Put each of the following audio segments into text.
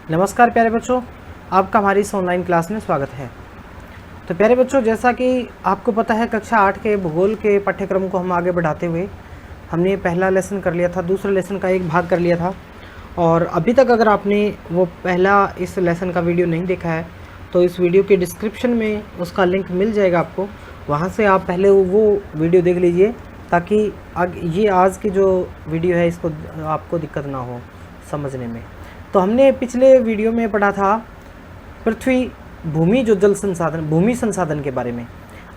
नमस्कार प्यारे बच्चों, आपका हमारी इस ऑनलाइन क्लास में स्वागत है। तो प्यारे बच्चों, जैसा कि आपको पता है कक्षा 8 के भूगोल के पाठ्यक्रम को हम आगे बढ़ाते हुए हमने पहला लेसन कर लिया था, दूसरे लेसन का एक भाग कर लिया था। और अभी तक अगर आपने वो पहला इस लेसन का वीडियो नहीं देखा है तो इस वीडियो के डिस्क्रिप्शन में उसका लिंक मिल जाएगा आपको, वहाँ से आप पहले वो वीडियो देख लीजिए ताकि ये आज की जो वीडियो है इसको आपको दिक्कत ना हो समझने में। तो हमने पिछले वीडियो में पढ़ा था पृथ्वी, भूमि, जो जल संसाधन, भूमि संसाधन के बारे में।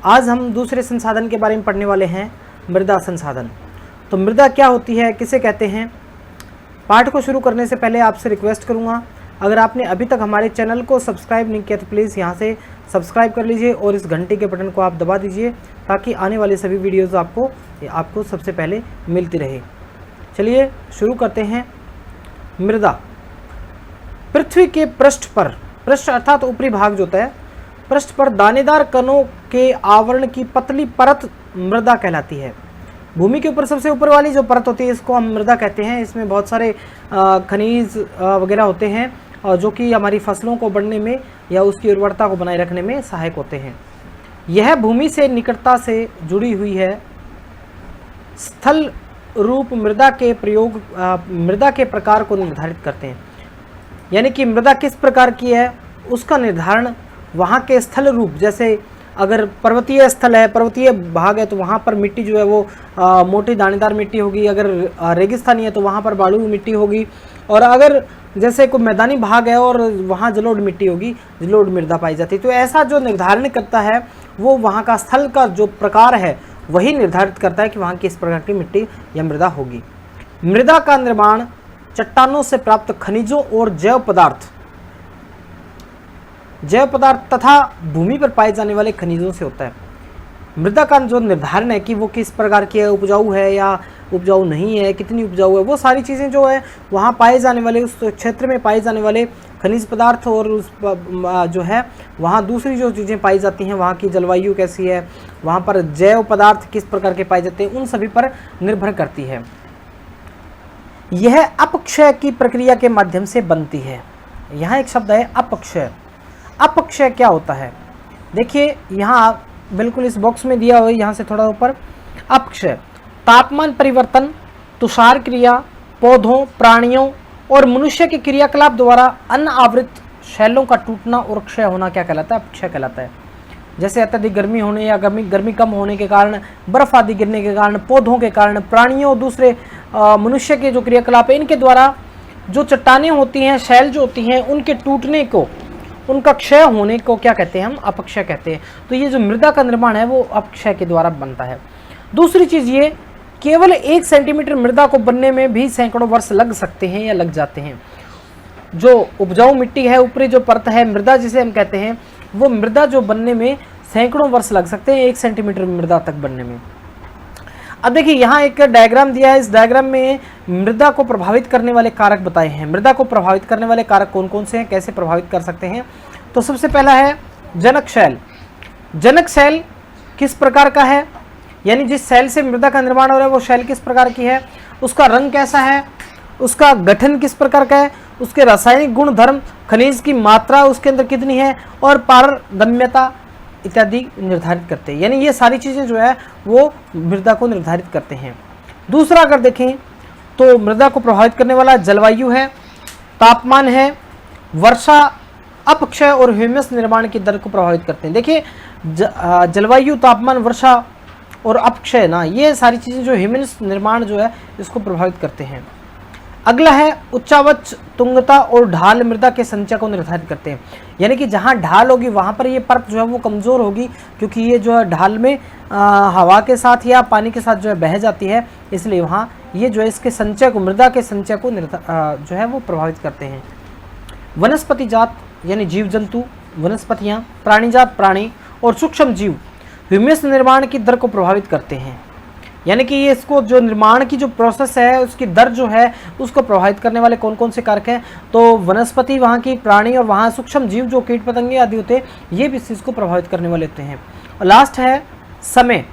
आज हम दूसरे संसाधन के बारे में पढ़ने वाले हैं, मृदा संसाधन। तो मृदा क्या होती है, किसे कहते हैं? पाठ को शुरू करने से पहले आपसे रिक्वेस्ट करूंगा, अगर आपने अभी तक हमारे चैनल को सब्सक्राइब नहीं किया तो प्लीज़ यहाँ से सब्सक्राइब कर लीजिए और इस घंटी के बटन को आप दबा दीजिए ताकि आने वाले सभी वीडियोज़ आपको सबसे पहले मिलती रहे। चलिए शुरू करते हैं। मृदा पृथ्वी के पृष्ठ पर, पृष्ठ अर्थात ऊपरी भाग जो होता है, पृष्ठ पर दानेदार कणों के आवरण की पतली परत मृदा कहलाती है। भूमि के ऊपर सबसे ऊपर वाली जो परत होती है इसको हम मृदा कहते हैं। इसमें बहुत सारे खनिज वगैरह होते हैं जो कि हमारी फसलों को बढ़ने में या उसकी उर्वरता को बनाए रखने में सहायक होते हैं। यह भूमि से निकटता से जुड़ी हुई है। स्थल रूप मृदा के प्रयोग मृदा के प्रकार को निर्धारित करते हैं, यानी कि मृदा किस प्रकार की है उसका निर्धारण वहाँ के स्थल रूप, जैसे अगर पर्वतीय स्थल है, पर्वतीय भाग है तो वहाँ पर मिट्टी जो है वो मोटी दानेदार मिट्टी होगी। अगर रेगिस्तानी है तो वहाँ पर बालू मिट्टी होगी। और अगर जैसे कोई मैदानी भाग है और वहाँ जलोढ़ मिट्टी होगी, जलोढ़ मृदा पाई जाती है। तो ऐसा जो निर्धारण करता है वो वहाँ का स्थल का जो प्रकार है वही निर्धारित करता है कि वहाँ किस प्रकार की मिट्टी या मृदा होगी। मृदा का निर्माण चट्टानों से प्राप्त खनिजों और जैव पदार्थ तथा भूमि पर पाए जाने वाले खनिजों से होता है। मृदा का जो निर्धारण है कि वो किस प्रकार की है, उपजाऊ है या उपजाऊ नहीं है, कितनी उपजाऊ है, वो सारी चीज़ें जो है वहाँ पाए जाने वाले, उस क्षेत्र में पाए जाने वाले खनिज पदार्थ और उस जो है वहाँ दूसरी जो चीज़ें पाई जाती हैं, वहाँ की जलवायु कैसी है, वहाँ पर जैव पदार्थ किस प्रकार के पाए जाते हैं, उन सभी पर निर्भर करती है। यह अपक्षय की प्रक्रिया के माध्यम से बनती है। यहाँ एक शब्द है अपक्षय। अपक्षय क्या होता है? देखिए यहाँ बिल्कुल इस बॉक्स में दिया हुआ है, यहाँ से थोड़ा ऊपर। अपक्षय तापमान परिवर्तन, तुषार क्रिया, पौधों, प्राणियों और मनुष्य के क्रियाकलाप द्वारा अन्न आवृत शैलों का टूटना और क्षय होना क्या कहलाता है? अपक्षय कहलाता है। जैसे अत्यधिक गर्मी होने या गर्मी कम होने के कारण, बर्फ आदि गिरने के कारण, पौधों के कारण, प्राणियों, दूसरे मनुष्य के जो क्रियाकलाप है इनके द्वारा जो चट्टानें होती हैं, शैल जो होती हैं, उनके टूटने को, उनका क्षय होने को क्या कहते हैं? हम अपक्षय कहते हैं। तो ये जो मृदा का निर्माण है वो अपक्षय के द्वारा बनता है। दूसरी चीज़ ये, केवल 1 सेंटीमीटर मृदा को बनने में भी सैकड़ों वर्ष लग सकते हैं या लग जाते हैं। जो उपजाऊ मिट्टी है, ऊपरी जो परत है मृदा जिसे हम कहते हैं, वो मृदा जो बनने में सैकड़ों वर्ष लग सकते हैं 1 सेंटीमीटर मृदा तक बनने में। अब देखिए यहाँ एक डायग्राम दिया है। इस डायग्राम में मृदा को प्रभावित करने वाले कारक बताए हैं। मृदा को प्रभावित करने वाले कारक कौन कौन से हैं, कैसे प्रभावित कर सकते हैं? तो सबसे पहला है जनक शैल। जनक शैल किस प्रकार का है, यानी जिस शैल से मृदा का निर्माण हो रहा है वो शैल किस प्रकार की है, उसका रंग कैसा है, उसका गठन किस प्रकार का है, उसके रासायनिक गुण धर्म, खनिज की मात्रा उसके अंदर कितनी है और पारगम्यता इत्यादि निर्धारित करते हैं। यानी ये सारी चीज़ें जो है वो मृदा को निर्धारित करते हैं। दूसरा अगर देखें तो मृदा को प्रभावित करने वाला जलवायु है, तापमान है, वर्षा, अपक्षय और ह्यूमस निर्माण की दर को प्रभावित करते हैं। देखिए जलवायु, तापमान, वर्षा और अपक्षय ना, ये सारी चीज़ें जो ह्यूमस निर्माण जो है इसको प्रभावित करते हैं। अगला है उच्चावच, तुंगता और ढाल मृदा के संचय को निर्धारित करते हैं। यानी कि जहाँ ढाल होगी वहाँ पर ये परत जो है वो कमज़ोर होगी, क्योंकि ये जो है ढाल में हवा के साथ या पानी के साथ जो है बह जाती है, इसलिए वहाँ ये जो है इसके संचय को, मृदा के संचय को जो है वो प्रभावित करते हैं। वनस्पति जात यानी जीव जंतु, वनस्पतियाँ, प्राणीजात प्राणी और सूक्ष्म जीव ह्यूमस निर्माण की दर को प्रभावित करते हैं। यानी कि ये इसको जो निर्माण की जो प्रोसेस है उसकी दर जो है उसको प्रभावित करने वाले कौन कौन से कारक हैं? तो वनस्पति, वहाँ की प्राणी और वहाँ सूक्ष्म जीव जो कीट पतंगे आदि होते हैं, ये भी इस चीज़ को प्रभावित करने वाले होते हैं। और लास्ट है समय।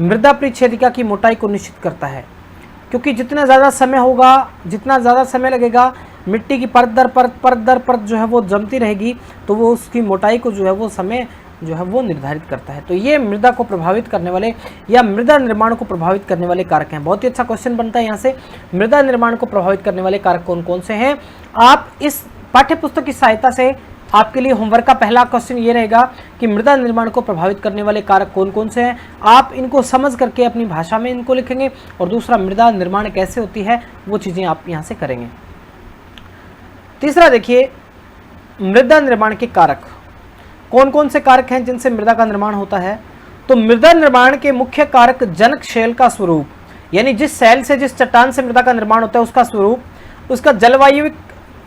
मृदा परिच्छेदिका की मोटाई को निश्चित करता है, क्योंकि जितना ज़्यादा समय होगा, जितना ज़्यादा समय लगेगा मिट्टी की परत दर परत जो है वो जमती रहेगी, तो वो उसकी मोटाई को जो है वो समय जो है वो निर्धारित करता है। तो ये मृदा को प्रभावित करने वाले या मृदा निर्माण को प्रभावित करने वाले कारक हैं। बहुत ही अच्छा क्वेश्चन बनता है यहाँ से, मृदा निर्माण को प्रभावित करने वाले कारक कौन कौन से हैं। आप इस पाठ्य पुस्तक की सहायता से, आपके लिए होमवर्क का पहला क्वेश्चन ये रहेगा कि मृदा निर्माण को प्रभावित करने वाले कारक कौन कौन से हैं। आप इनको समझ करके अपनी भाषा में इनको लिखेंगे, और दूसरा मृदा निर्माण कैसे होती है वो चीज़ें आप यहाँ से करेंगे। तीसरा देखिए, मृदा निर्माण के कारक कौन कौन से कारक हैं जिनसे मृदा का निर्माण होता है। तो मृदा निर्माण के मुख्य कारक जनक शैल का स्वरूप, यानी जिस शैल से, जिस चट्टान से मृदा का निर्माण होता है उसका स्वरूप, उसका जलवायु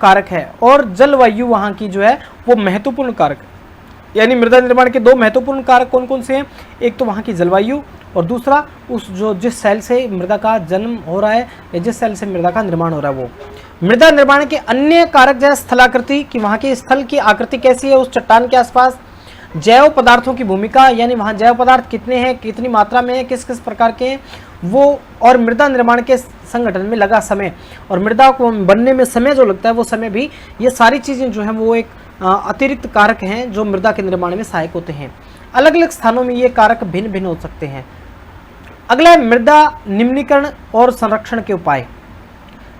कारक है, और जलवायु वहाँ की जो है वो महत्वपूर्ण कारक, यानी मृदा निर्माण के दो महत्वपूर्ण कारक कौन कौन से हैं। एक तो वहाँ की जलवायु, और दूसरा उस जो जिस शैल से मृदा का जन्म हो रहा है या जिस शैल से मृदा का निर्माण हो रहा है वो। मृदा निर्माण के अन्य कारक जैसे स्थलाकृति, कि वहाँ के स्थल की आकृति कैसी है उस चट्टान के आसपास, जैव पदार्थों की भूमिका, यानी वहाँ जैव पदार्थ कितने हैं, कितनी मात्रा में है, किस किस प्रकार के हैं वो, और मृदा निर्माण के संगठन में लगा समय, और मृदा को बनने में समय जो लगता है वो समय भी, ये सारी चीज़ें जो हैं वो एक अतिरिक्त कारक हैं जो मृदा के निर्माण में सहायक होते हैं। अलग अलग स्थानों में ये कारक भिन्न भिन्न हो सकते हैं। अगला है मृदा निम्नीकरण और संरक्षण के उपाय।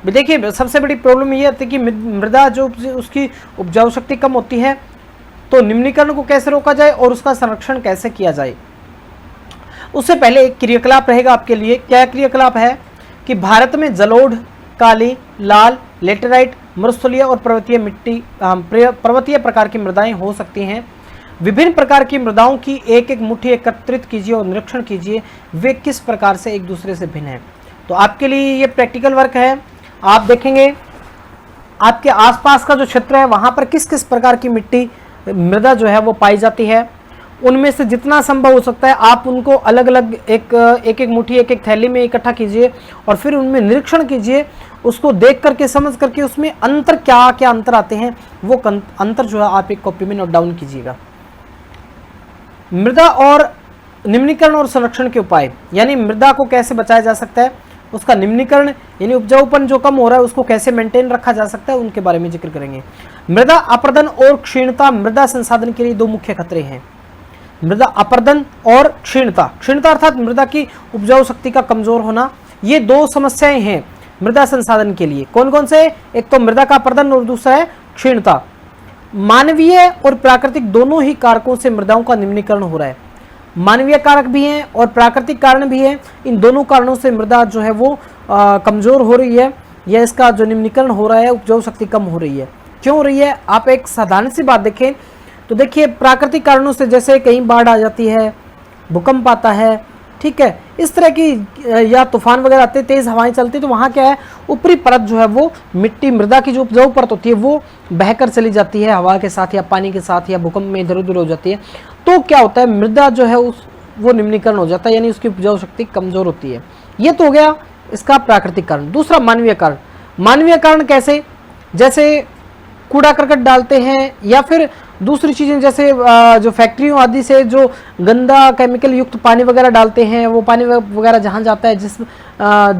देखिए, सबसे बड़ी प्रॉब्लम ये आती है कि मृदा जो उसकी उपजाऊ शक्ति कम होती है, तो निम्नीकरण को कैसे रोका जाए और उसका संरक्षण कैसे किया जाए। उससे पहले एक क्रियाकलाप रहेगा आपके लिए। क्या क्रियाकलाप है कि भारत में जलोढ़, काली, लाल, लेटेराइट, मरुस्थलीय और पर्वतीय प्रकार की मृदाएं हो सकती हैं। विभिन्न प्रकार की मृदाओं की एक एक मुट्ठी एकत्रित कीजिए और निरीक्षण कीजिए वे किस प्रकार से एक दूसरे से भिन्न हैं। तो आपके लिए ये प्रैक्टिकल वर्क है। आप देखेंगे आपके आसपास का जो क्षेत्र है वहाँ पर किस किस प्रकार की मिट्टी, मृदा जो है वो पाई जाती है। उनमें से जितना संभव हो सकता है आप उनको अलग अलग एक मुट्ठी, एक थैली में इकट्ठा कीजिए, और फिर उनमें निरीक्षण कीजिए, उसको देख करके, समझ करके उसमें अंतर क्या क्या अंतर आते हैं वो अंतर जो है आप एक कॉपी में नोट डाउन कीजिएगा। मृदा और निम्नीकरण और संरक्षण के उपाय, यानी मृदा को कैसे बचाया जा सकता है, उसका निम्नीकरण यानी उपजाऊपन जो कम हो रहा है उसको कैसे मेंटेन रखा जा सकता है, उनके बारे में जिक्र करेंगे। मृदा अपरदन और क्षीणता मृदा संसाधन के लिए दो मुख्य खतरे हैं। मृदा अपरदन और क्षीणता, क्षीणता अर्थात मृदा की उपजाऊ शक्ति का कमजोर होना, ये दो समस्याएं हैं मृदा संसाधन के लिए। कौन कौन से? एक तो मृदा का अपरदन और दूसरा है क्षीणता। मानवीय और प्राकृतिक दोनों ही कारकों से मृदाओं का निम्नीकरण हो रहा है। मानवीय कारक भी हैं और प्राकृतिक कारण भी हैं। इन दोनों कारणों से मृदा जो है वो कमजोर हो रही है, या इसका जो निम्नीकरण हो रहा है, उपजाऊ शक्ति कम हो रही है। क्यों हो रही है? आप एक साधारण सी बात देखें तो देखिए, प्राकृतिक कारणों से जैसे कहीं बाढ़ आ जाती है, भूकंप आता है, ठीक है, इस तरह की या तूफान वगैरह आते, तेज हवाएं चलती, तो वहाँ क्या है, ऊपरी परत जो है वो मिट्टी, मृदा की जो उपजाऊ परत होती है वो बहकर चली जाती है हवा के साथ या पानी के साथ या भूकंप में इधर उधर हो जाती है। तो क्या होता है, मृदा जो है वो निम्नीकरण हो जाता है, यानी उसकी उपजाऊ शक्ति कमजोर होती है। ये तो हो गया इसका प्राकृतिक कारण। दूसरा मानवीय कारण। मानवीय कारण कैसे? जैसे कूड़ा करकट डालते हैं, या फिर दूसरी चीज़ें जैसे जो फैक्ट्रियों आदि से जो गंदा केमिकल युक्त पानी वगैरह डालते हैं, वो पानी वगैरह जहाँ जाता है, जिस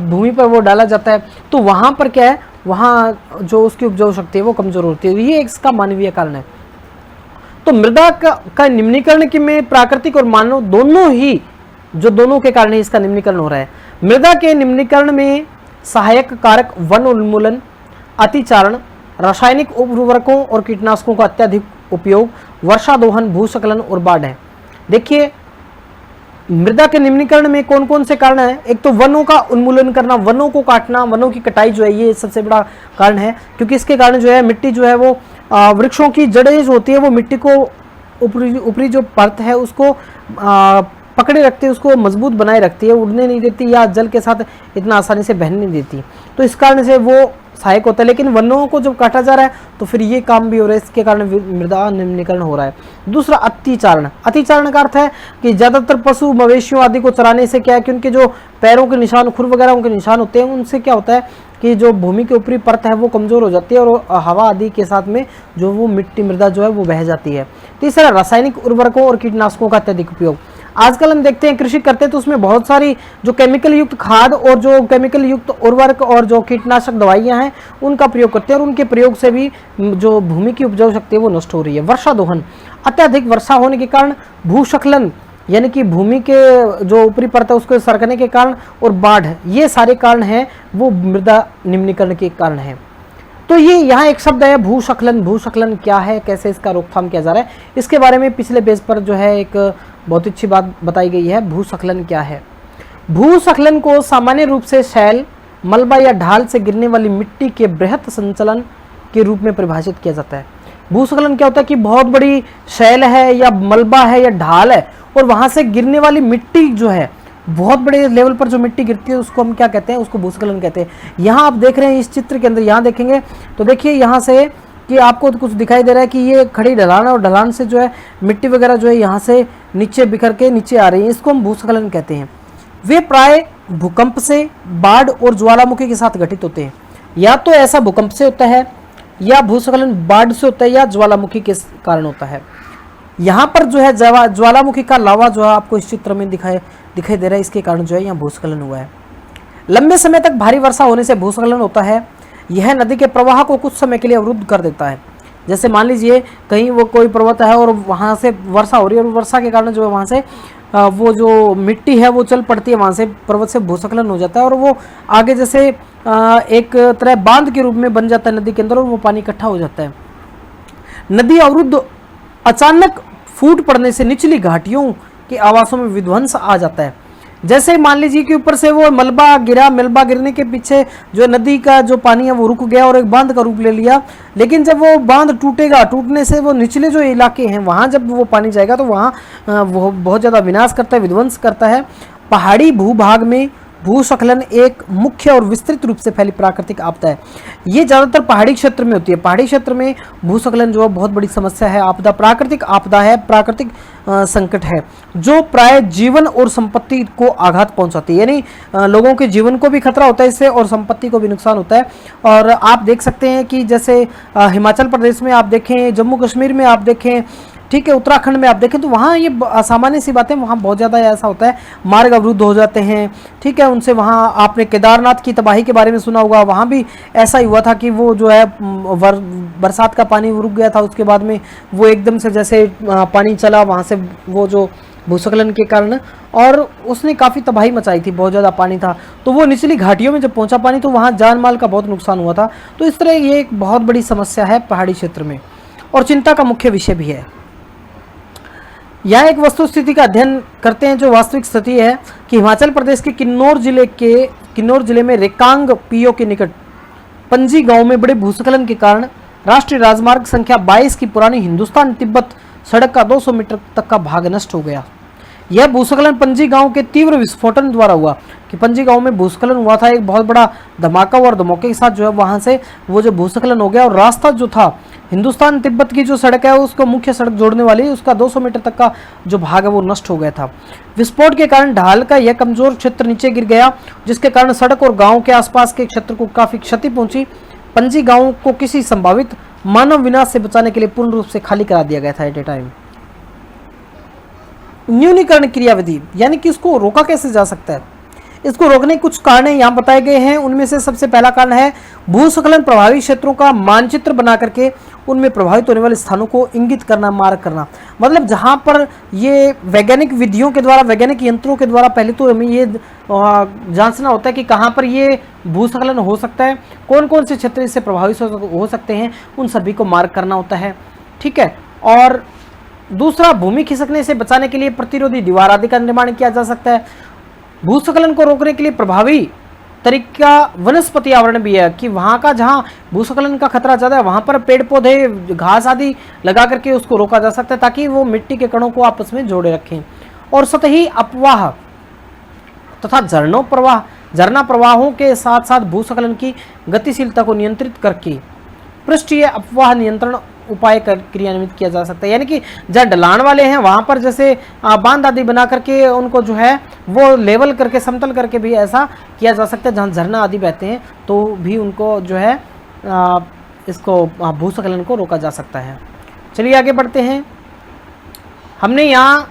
भूमि पर वो डाला जाता है, तो वहाँ पर क्या है, वहाँ जो उसकी उपजाऊ शक्ति है वो कमज़ोर होती है। ये इसका मानवीय कारण है। तो मृदा का निम्नीकरण की में प्राकृतिक और मानव दोनों के कारण ही इसका निम्नीकरण हो रहा है। मृदा के निम्नीकरण में सहायक कारक वन उन्मूलन, अतिचारण, रासायनिक उर्वरकों और कीटनाशकों का अत्यधिक उपयोग, वर्षा दोहन, भूस्खलन और बाढ़ है। देखिए, मृदा के निम्नीकरण में कौन कौन से कारण हैं? एक तो वनों का उन्मूलन करना, वनों को काटना, वनों की कटाई जो है ये सबसे बड़ा कारण है, क्योंकि इसके कारण जो है मिट्टी जो है वो वृक्षों की जड़ें जो होती है वो मिट्टी को ऊपरी जो परत है उसको पकड़े रखती है, उसको मजबूत बनाए रखती है, उड़ने नहीं देती या जल के साथ इतना आसानी से बहने नहीं देती। तो इस कारण से वो सहायक होता है। लेकिन वनों को जब काटा जा रहा है तो फिर ये काम भी हो रहा है, इसके कारण मृदा निम्नीकरण हो रहा है। दूसरा अतिचारण। अतिचारण का अर्थ है कि ज़्यादातर पशु मवेशियों आदि को चराने से क्या है कि उनके जो पैरों के निशान, खुर वगैरह उनके निशान होते हैं, उनसे क्या होता है कि जो भूमि के ऊपरी परत है वो कमज़ोर हो जाती है और हवा आदि के साथ में जो वो मिट्टी, मृदा जो है वो बह जाती है। तीसरा रासायनिक उर्वरकों और कीटनाशकों का अत्यधिक उपयोग। आजकल हम देखते हैं कृषि करते हैं तो उसमें बहुत सारी जो केमिकल युक्त खाद और जो केमिकल युक्त उर्वरक और जो कीटनाशक दवाइयां हैं उनका प्रयोग करते हैं, और उनके प्रयोग से भी जो भूमि की उपजाऊ शक्ति है वो नष्ट हो रही है। वर्षा दोहन, अत्यधिक वर्षा होने के कारण भूस्खलन यानी कि भूमि के जो ऊपरी परत है उसको सरकने के कारण, और बाढ़, ये सारे कारण हैं वो मृदा निम्नीकरण के कारण है। तो ये यहाँ एक शब्द है भूस्खलन। भूस्खलन क्या है, कैसे इसका रोकथाम किया जा रहा है, इसके बारे में पिछले पेज पर जो है एक बहुत अच्छी बात बताई गई है। भूस्खलन क्या है? भूस्खलन को सामान्य रूप से शैल, मलबा या ढाल से गिरने वाली मिट्टी के बृहत संचलन के रूप में परिभाषित किया जाता है। भूस्खलन क्या होता है कि बहुत बड़ी शैल है या मलबा है या ढाल है और वहां से गिरने वाली मिट्टी जो है, बहुत बड़े लेवल पर जो मिट्टी गिरती है उसको हम क्या कहते हैं, उसको भूस्खलन कहते हैं। यहाँ आप देख रहे हैं इस चित्र के अंदर, यहाँ देखेंगे तो देखिए यहाँ से कि आपको कुछ दिखाई दे रहा है कि ये खड़ी ढलान है और ढलान से जो है मिट्टी वगैरह जो है यहाँ से नीचे बिखर के नीचे आ रही है, इसको हम भूस्खलन कहते हैं। वे प्राय भूकंप से, बाढ़ और ज्वालामुखी के साथ घटित होते हैं। या तो ऐसा भूकंप से होता है, या भूस्खलन बाढ़ से होता है, या ज्वालामुखी के कारण होता है। यहाँ पर जो है ज्वालामुखी का लावा जो है आपको इस चित्र में दिखाई दे रहा है, इसके कारण जो है यहाँ भूस्खलन हुआ है। लंबे समय तक भारी वर्षा होने से भूस्खलन होता है। यह नदी के प्रवाह को कुछ समय के लिए अवरुद्ध कर देता है। जैसे मान लीजिए कहीं वो कोई पर्वत है और वहाँ से वर्षा हो रही है और वर्षा के कारण जो है वहाँ से वो जो मिट्टी है वो चल पड़ती है, वहाँ से पर्वत से भूस्खलन हो जाता है और वो आगे जैसे एक तरह बांध के रूप में बन जाता है नदी के अंदर और वो पानी इकट्ठा हो जाता है। नदी अवरुद्ध अचानक फूट पड़ने से निचली घाटियों के आवासों में विध्वंस आ जाता है। जैसे मान लीजिए कि ऊपर से वो मलबा गिरा, मलबा गिरने के पीछे जो नदी का जो पानी है वो रुक गया और एक बांध का रूप ले लिया, लेकिन जब वो बांध टूटेगा, टूटने से वो निचले जो इलाके हैं वहाँ जब वो पानी जाएगा तो वहाँ वो बहुत ज़्यादा विनाश करता है, विध्वंस करता है। पहाड़ी भूभाग में भूस्खलन एक मुख्य और विस्तृत रूप से फैली प्राकृतिक आपदा है। ये ज़्यादातर पहाड़ी क्षेत्र में होती है। पहाड़ी क्षेत्र में भूस्खलन जो है बहुत बड़ी समस्या है, आपदा, प्राकृतिक आपदा है, प्राकृतिक संकट है जो प्राय जीवन और संपत्ति को आघात पहुंचाती है, यानी लोगों के जीवन को भी खतरा होता है इससे और संपत्ति को भी नुकसान होता है। और आप देख सकते हैं कि जैसे हिमाचल प्रदेश में आप देखें, जम्मू कश्मीर में आप देखें, ठीक है, उत्तराखंड में आप देखें तो वहाँ ये सामान्य सी बातें, वहाँ बहुत ज़्यादा ऐसा होता है, मार्ग अवरुद्ध हो जाते हैं, ठीक है। उनसे वहाँ आपने केदारनाथ की तबाही के बारे में सुना होगा, वहाँ भी ऐसा ही हुआ था कि वो जो है बरसात का पानी रुक गया था, उसके बाद में वो एकदम से जैसे पानी चला वहाँ से वो जो भूस्खलन के कारण, और उसने काफ़ी तबाही मचाई थी, बहुत ज़्यादा पानी था। तो वो निचली घाटियों में जब पहुँचा पानी तो वहाँ जान माल का बहुत नुकसान हुआ था। तो इस तरह ये एक बहुत बड़ी समस्या है पहाड़ी क्षेत्र में और चिंता का मुख्य विषय भी है। यहाँ एक वस्तु स्थिति का अध्ययन करते हैं जो वास्तविक स्थिति है कि हिमाचल प्रदेश के किन्नौर जिले में रेकांग पीओ के निकट पंजी गांव में बड़े भूस्खलन के कारण राष्ट्रीय राजमार्ग संख्या 22 की पुरानी हिंदुस्तान तिब्बत सड़क का 200 मीटर तक का भाग नष्ट हो गया। यह भूस्खलन पंजी गांव के तीव्र विस्फोटन द्वारा हुआ कि पंजी गांव में भूस्खलन हुआ था, एक बहुत बड़ा धमाका और धमाके के साथ जो है वहां से वो जो भूस्खलन हो गया और रास्ता जो था हिंदुस्तान तिब्बत की जो सड़क है उसको मुख्य सड़क जोड़ने वाली उसका 200 मीटर तक का जो भाग है वो नष्ट हो गया था। विस्फोट के कारण ढाल का यह कमजोर क्षेत्र नीचे गिर गया जिसके कारण सड़क और गांव के आसपास के क्षेत्र को काफी क्षति पहुंची। पंजी गांव को किसी संभावित मानव विनाश से बचाने के लिए पूर्ण रूप से खाली करा दिया गया था एट ए टाइम। न्यूनीकरण क्रियाविधि यानी कि इसको रोका कैसे जा सकता है, इसको रोकने के कुछ कारण यहाँ बताए गए हैं। उनमें से सबसे पहला कारण है भूस्खलन प्रभावित क्षेत्रों का मानचित्र बना करके उनमें प्रभावित होने वाले स्थानों को इंगित करना, मार्क करना। मतलब जहाँ पर ये वैज्ञानिक विधियों के द्वारा, वैज्ञानिक यंत्रों के द्वारा पहले तो हमें ये जांचना होता है कि कहाँ पर ये भूस्खलन हो सकता है, कौन कौन से क्षेत्र इससे प्रभावित हो सकते हैं, उन सभी को मार्क करना होता है, ठीक है। और दूसरा, भूमि खिसकने से बचाने के लिए प्रतिरोधी दीवार आदि का निर्माण किया जा सकता है। भूस्खलन को रोकने के लिए प्रभावी तरीका वनस्पति आवरण भी है कि वहाँ का जहाँ भूस्खलन का खतरा ज़्यादा है वहाँ पर पेड़ पौधे, घास आदि लगा करके उसको रोका जा सकता है ताकि वो मिट्टी के कणों को आपस में जोड़े रखें। और सतही अपवाह तथा झरना प्रवाहों के साथ साथ भूस्खलन की गतिशीलता को नियंत्रित करके पृष्ठीय अपवाह नियंत्रण उपाय क्रियान्वित किया जा सकता है। यानी कि जहाँ ढलान वाले हैं वहाँ पर जैसे बांध आदि बना करके उनको जो है वो लेवल करके, समतल करके भी ऐसा किया जा सकता है। जहाँ झरना आदि बहते हैं तो भी उनको जो है इसको भूस्खलन को रोका जा सकता है। चलिए आगे बढ़ते हैं। हमने यहाँ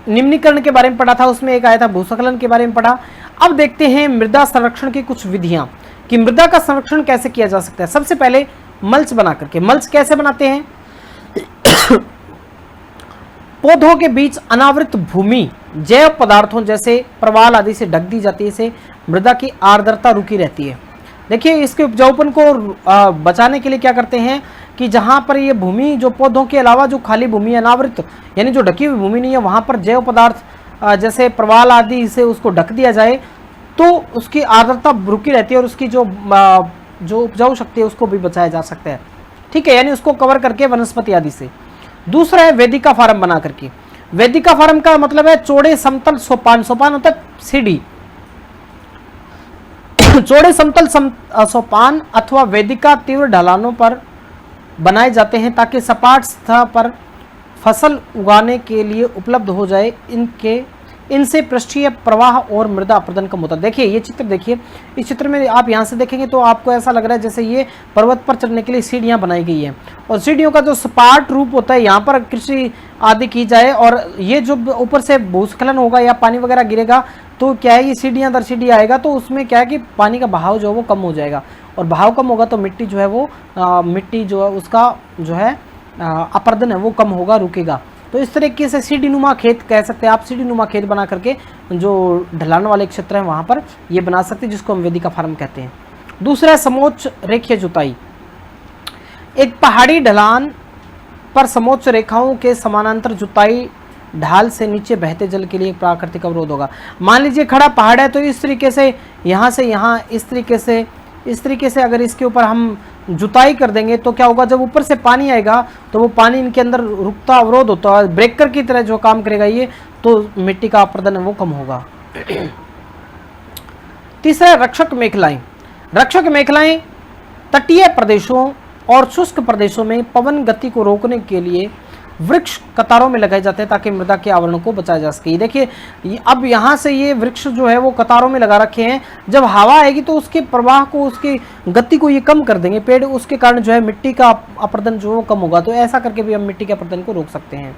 निम्नीकरण के बारे में पढ़ा था, उसमें एक आया था भूस्खलन के बारे में पढ़ा। अब देखते हैं मृदा संरक्षण की कुछ विधियां कि मृदा का संरक्षण कैसे किया जा सकता है। सबसे पहले मल्च बना करके। मल्च कैसे बनाते हैं? पौधों के बीच अनावृत भूमि जैव पदार्थों जैसे प्रवाल आदि से ढक दी जाती है, इससे मृदा की आर्द्रता रुकी रहती है। देखिए, इसके उपजाऊपन को बचाने के लिए क्या करते हैं कि जहां पर ये भूमि जो पौधों के अलावा जो खाली भूमि अनावृत यानी जो ढकी हुई भूमि नहीं है, वहां पर जैव पदार्थ जैसे प्रवाल आदि से उसको ढक दिया जाए तो उसकी आर्द्रता रुकी रहती है और उसकी जो उपजाऊ शक्ति है उसको भी बचाया जा सकता है। ठीक है, यानी उसको कवर करके वनस्पति आदि से। दूसरा है वेदिका फार्म बना करके। वेदिका फार्म का मतलब है चौड़े समतल सोपान। सोपान होता है सीढ़ी। चौड़े समतल सोपान अथवा वेदिका तीव्र ढलानों पर बनाए जाते हैं ताकि सपाट सतह पर फसल उगाने के लिए उपलब्ध हो जाए। इनसे पृष्ठीय प्रवाह और मृदा अपरदन कम होता है। देखिए ये चित्र, देखिए इस चित्र में आप यहाँ से देखेंगे तो आपको ऐसा लग रहा है जैसे ये पर्वत पर चढ़ने के लिए सीढ़ियाँ बनाई गई हैं और सीढ़ियों का जो सपाट रूप होता है यहाँ पर कृषि आदि की जाए और ये जो ऊपर से भूस्खलन होगा या पानी वगैरह गिरेगा तो क्या है, ये सीढ़ियाँ दर सीढ़ी आएगा तो उसमें क्या है कि पानी का बहाव जो है वो कम हो जाएगा और बहाव कम होगा तो मिट्टी जो है वो मिट्टी जो है उसका जो है अपरदन है वो कम होगा, रुकेगा। तो इस तरीके से सीढ़ीनुमा खेत कह सकते हैं आप। सीढ़ीनुमा खेत बना करके जो ढलान वाले क्षेत्र हैं वहाँ पर ये बना सकते हैं, जिसको हम वेदिका फार्म कहते हैं। दूसरा है समोच्च रेखीय जुताई। एक पहाड़ी ढलान पर समोच्च रेखाओं के समानांतर जुताई ढाल से नीचे बहते जल के लिए प्राकृतिक अवरोध होगा। मान लीजिए खड़ा पहाड़ है तो इस तरीके से यहाँ से यहाँ इस तरीके से अगर इसके ऊपर हम जुताई कर देंगे तो क्या होगा, जब ऊपर से पानी आएगा तो वो पानी इनके अंदर रुकता, अवरोध होता है, ब्रेकर की तरह जो काम करेगा ये, तो मिट्टी का अपरदन है वो कम होगा। तीसरा रक्षक मेखलाएं। रक्षक मेखलाएं तटीय प्रदेशों और शुष्क प्रदेशों में पवन गति को रोकने के लिए वृक्ष कतारों में लगाए जाते हैं ताकि मृदा के आवरण को बचाया जा सके। देखिए अब यहाँ से ये वृक्ष जो है वो कतारों में लगा रखे हैं, जब हवा आएगी तो उसके प्रवाह को, उसकी गति को ये कम कर देंगे पेड़, उसके कारण जो है मिट्टी का अपरदन जो वो कम होगा। तो ऐसा करके भी हम मिट्टी के अपरदन को रोक सकते हैं।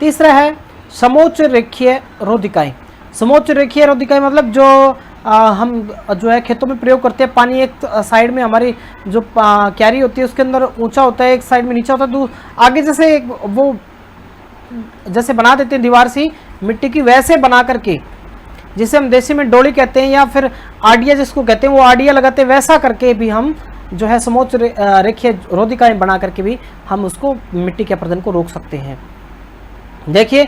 तीसरा है समोच्च रेखीय रोधिकाएं। समोच्च रेखीय रोधिकाएं मतलब जो हम जो है खेतों में प्रयोग करते हैं। पानी एक साइड में हमारी जो क्यारी होती है उसके अंदर ऊंचा होता है, एक साइड में नीचा होता है, तो आगे जैसे वो जैसे बना देते हैं दीवार सी मिट्टी की, वैसे बना करके, जिसे हम देसी में डोली कहते हैं या फिर आडिया जिसको कहते हैं, वो आडिया लगाते हैं, वैसा करके भी हम जो है समोच्च रेखीय रोधिकाएं बना करके भी हम उसको मिट्टी के अपरदन को रोक सकते हैं। देखिए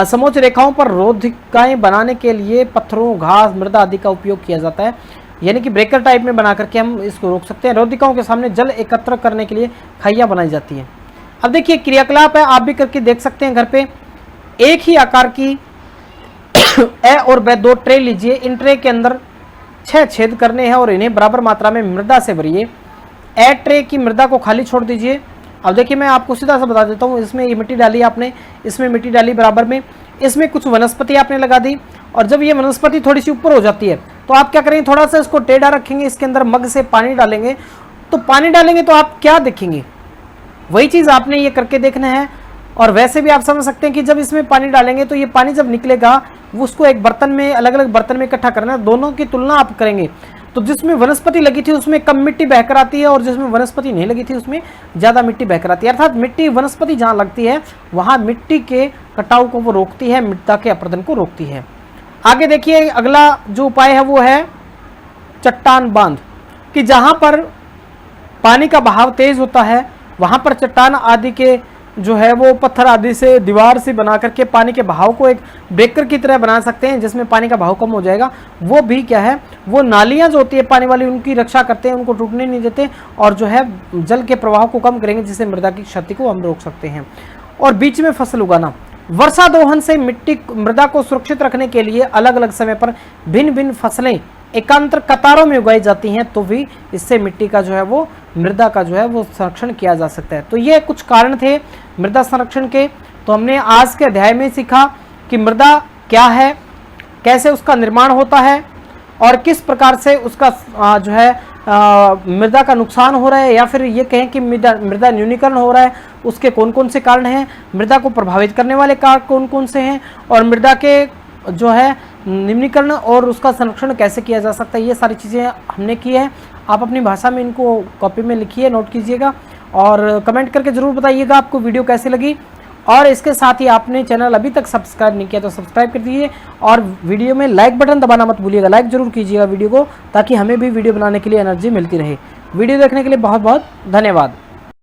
समोच्च रेखाओं पर रोधिकाएं बनाने के लिए पत्थरों, घास, मृदा आदि का उपयोग किया जाता है, यानी कि ब्रेकर टाइप में बना करके हम इसको रोक सकते हैं। रोधिकाओं के सामने जल एकत्र करने के लिए खाइयां बनाई जाती हैं। अब देखिए क्रियाकलाप है, आप भी करके देख सकते हैं घर पे। एक ही आकार की ए और ब 2 ट्रे लीजिए। इन ट्रे के अंदर 6 छेद करने हैं और इन्हें बराबर मात्रा में मृदा से भरिए। ए ट्रे की मृदा को खाली छोड़ दीजिए। अब देखिए मैं आपको सीधा सा बता देता हूँ, इसमें ये मिट्टी डाली आपने, इसमें मिट्टी डाली बराबर में, इसमें कुछ वनस्पति आपने लगा दी और जब ये वनस्पति थोड़ी सी ऊपर हो जाती है तो आप क्या करेंगे, थोड़ा सा इसको टेढ़ा रखेंगे, इसके अंदर मग से पानी डालेंगे। तो पानी डालेंगे तो आप क्या देखेंगे, वही चीज़ आपने ये करके देखना है। और वैसे भी आप समझ सकते हैं कि जब इसमें पानी डालेंगे तो ये पानी जब निकलेगा वो उसको एक बर्तन में, अलग अलग बर्तन में इकट्ठा करना है। दोनों की तुलना आप करेंगे तो जिसमें वनस्पति लगी थी उसमें कम मिट्टी बहकर आती है और जिसमें वनस्पति नहीं लगी थी उसमें ज़्यादा मिट्टी बहकर आती है। अर्थात मिट्टी, वनस्पति जहाँ लगती है वहाँ मिट्टी के कटाव को वो रोकती है, मृदा के अपरदन को रोकती है। आगे देखिए अगला जो उपाय है वो है चट्टान बांध, कि जहाँ पर पानी का बहाव तेज होता है वहाँ पर चट्टान आदि के जो है वो पत्थर आदि से, दीवार से बना करके पानी के बहाव को एक ब्रेकर की तरह बना सकते हैं जिसमें पानी का बहाव कम हो जाएगा। वो भी क्या है, वो नालियाँ जो होती है पानी वाली उनकी रक्षा करते हैं, उनको टूटने नहीं देते और जो है जल के प्रवाह को कम करेंगे, जिससे मृदा की क्षति को हम रोक सकते हैं। और बीच में फसल उगाना, वर्षा दोहन से मृदा को सुरक्षित रखने के लिए अलग अलग समय पर भिन्न भिन्न फसलें एकांतर कतारों में उगाई जाती हैं, तो भी इससे मिट्टी का जो है वो, मृदा का जो है वो संरक्षण किया जा सकता है। तो ये कुछ कारण थे मृदा संरक्षण के। तो हमने आज के अध्याय में सीखा कि मृदा क्या है, कैसे उसका निर्माण होता है और किस प्रकार से उसका जो है मृदा का नुकसान हो रहा है, या फिर ये कहें कि मृदा न्यूनीकरण हो रहा है, उसके कौन कौन से कारण हैं, मृदा को प्रभावित करने वाले कारक कौन कौन से हैं, और मृदा के जो है निम्नीकरण और उसका संरक्षण कैसे किया जा सकता है, ये सारी चीज़ें हमने की है। आप अपनी भाषा में इनको कॉपी में लिखिए, नोट कीजिएगा और कमेंट करके ज़रूर बताइएगा आपको वीडियो कैसी लगी। और इसके साथ ही आपने चैनल अभी तक सब्सक्राइब नहीं किया तो सब्सक्राइब कर दीजिए, और वीडियो में लाइक बटन दबाना मत भूलिएगा, लाइक ज़रूर कीजिएगा वीडियो को, ताकि हमें भी वीडियो बनाने के लिए एनर्जी मिलती रहे। वीडियो देखने के लिए बहुत बहुत धन्यवाद।